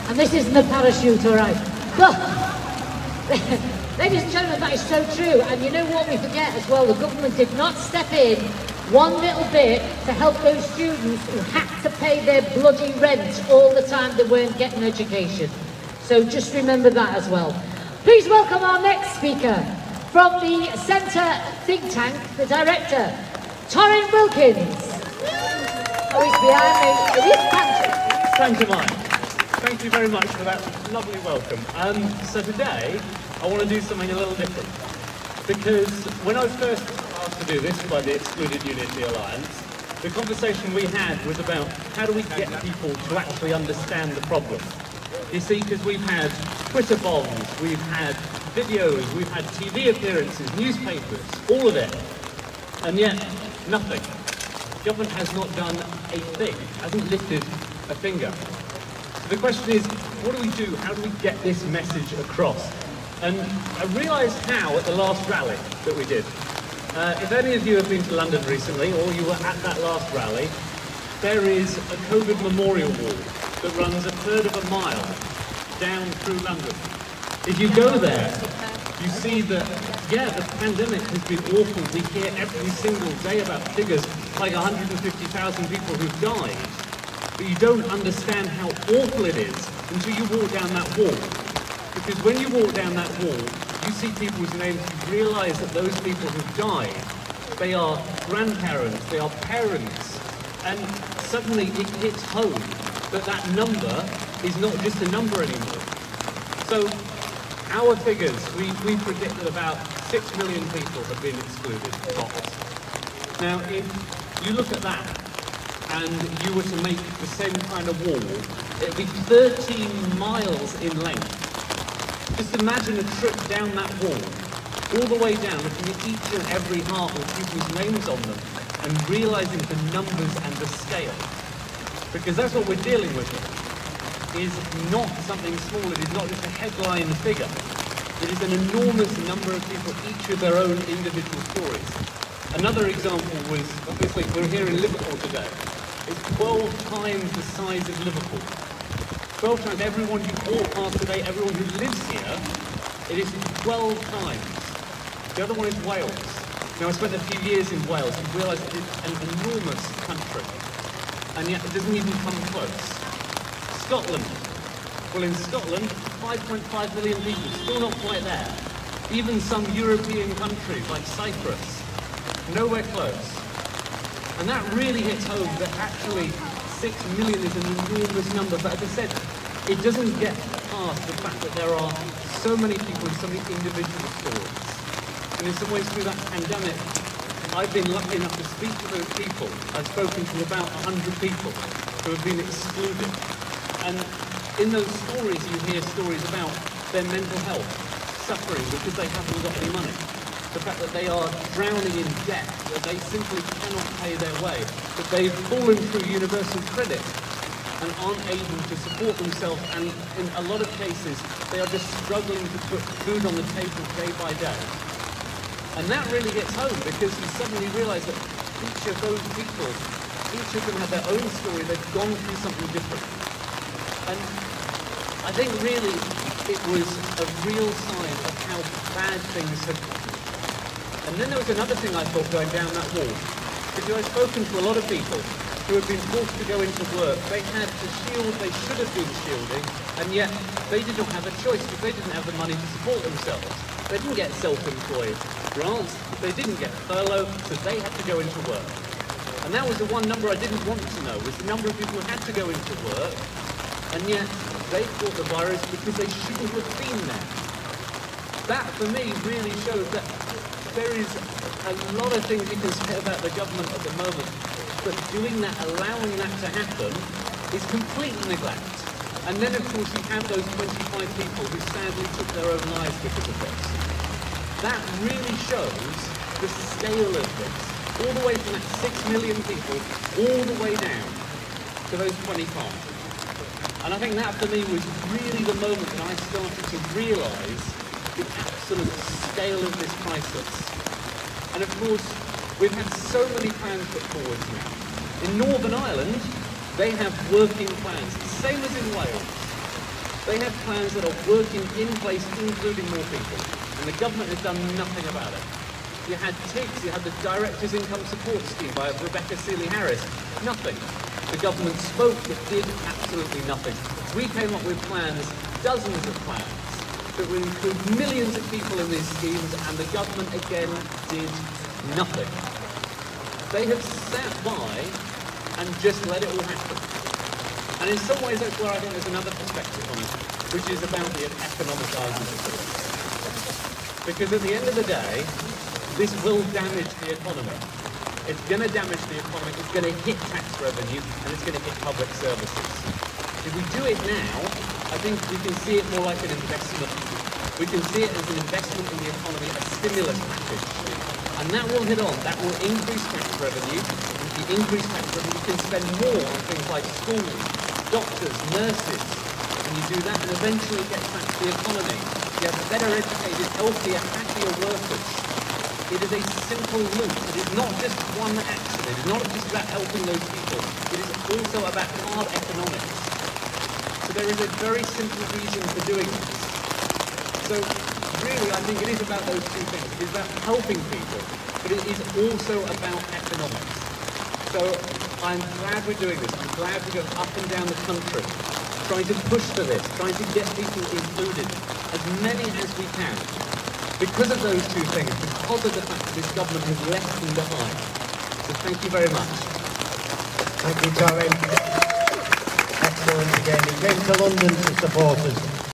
And this isn't a parachute, all right? But, ladies and gentlemen, that is so true. And you know what we forget as well? The government did not step in one little bit to help those students who had to pay their bloody rent all the time they weren't getting education. So just remember that as well. Please welcome our next speaker from the Centre think tank, the director, TorrinWilkins. Oh, he's behind me. It is fantastic. Thank you, Mike. Thank you very much for that lovely welcome. So today, I want to do something a little different. Because when I was first asked to do this by the Excluded Unity Alliance, the conversation we had was about how do we get people to actually understand the problem. You see, because we've had Twitter bombs, we've had videos, we've had TV appearances, newspapers, all of it. And yet, nothing. Government has not done a thing, hasn't lifted a finger. So the question is, what do we do? How do we get this message across? And I realised how at the last rally that we did. If any of you have been to London recently, or you were at that last rally, there is a COVID memorial wall that runs 1/3 of a mile down through London. If you go there, you see that, yeah, the pandemic has been awful. We hear every single day about figures like 150,000 people who've died, but you don't understand how awful it is until you walk down that wall. Because when you walk down that wall, you see people's names, you realise that those people who've died, they are grandparents, they are parents, and suddenly it hits home that that number is not just a number anymore. So our figures, we predict that about 6 million people have been excluded, tops. Now if you look at that and you were to make the same kind of wall, it would be 13 miles in length. Just imagine a trip down that wall, all the way down, looking at each and every heart with people's names on them, and realising the numbers and the scale. Because that's what we're dealing with here, is not something small, it is not just a headline figure. It is an enormous number of people, each with their own individual stories. Another example was, obviously, we're here in Liverpool today. It's 12 times the size of Liverpool. 12 times everyone you walk past today, everyone who lives here, it is 12 times. The other one is Wales. Now I spent a few years in Wales and realised that it's an enormous country, and yet it doesn't even come close. Scotland. Well, in Scotland, 5.5 million people, still not quite there. Even some European countries like Cyprus, nowhere close. And that really hits home that actually 6 million is an enormous number, but as I said, it doesn't get past the fact that there are so many people with so many individual stories. And in some ways through that pandemic, I've been lucky enough to speak to those people. I've spoken to about 100 people who have been excluded. And in those stories, you hear stories about their mental health, suffering because they haven't got any money. The fact that they are drowning in debt, that they simply cannot pay their way, that they've fallen through universal credit and aren't able to support themselves, and in a lot of cases, they are just struggling to put food on the table day by day. And that really hits home because you suddenly realise that each of those people, each of them have their own story, they've gone through something different. And I think really it was a real sign of how bad things have gone. And then there was another thing I thought going down that wall, because I've spoken to a lot of people who have been forced to go into work. They had the shield they should have been shielding, and yet they did not have a choice because they didn't have the money to support themselves. They didn't get self-employed grants, they didn't get furlough, so they had to go into work. And that was the one number I didn't want to know, was the number of people who had to go into work, and yet they caught the virus because they shouldn't have been there. That, for me, really shows that there is a lot of things you can say about the government at the moment, but doing that, allowing that to happen, is complete neglect. And then, of course, you have those 25 people who sadly took their own lives because of this. That really shows the scale of this, all the way from that 6 million people, all the way down to those 25. And I think that, for me, was really the moment that I started to realise the absolute scale of this crisis. And of course, we've had so many plans put forward now. In Northern Ireland, they have working plans, same as in Wales. They have plans that are working in place, including more people, and the government has done nothing about it. You had TIGS, you had the Directors' Income Support Scheme by Rebecca Seeley-Harris. Nothing. The government spoke but did absolutely nothing. We came up with plans, dozens of plans, that will include millions of people in these schemes, and the government again did nothing. They have sat by and just let it all happen. And in some ways that's where I think there's another perspective on it, which is about the economic argument. Because at the end of the day, this will damage the economy. It's going to damage the economy, it's going to hit tax revenue, and it's going to hit public services. If we do it now, I think we can see it more like an investment. We can see it as an investment in the economy, a stimulus package. And that will hit on, that will increase tax revenue. If you increase tax revenue, you can spend more on things like schools, doctors, nurses. And you do that, and eventually it gets back to the economy. You have better educated, healthier, happier workers. It is a simple loop. It is not just one action. It is not just about helping those people. It is also about hard economics. So there is a very simple reason for doing this. So really, I think it is about those two things. It is about helping people, but it is also about economics. So I'm glad we're doing this. I'm glad we're going up and down the country, trying to push for this, trying to get people included, as many as we can. Because of those two things, because of the fact that this government has left them behind. So thank you very much. Thank you, Torrin. Excellent again. He came to London to support us.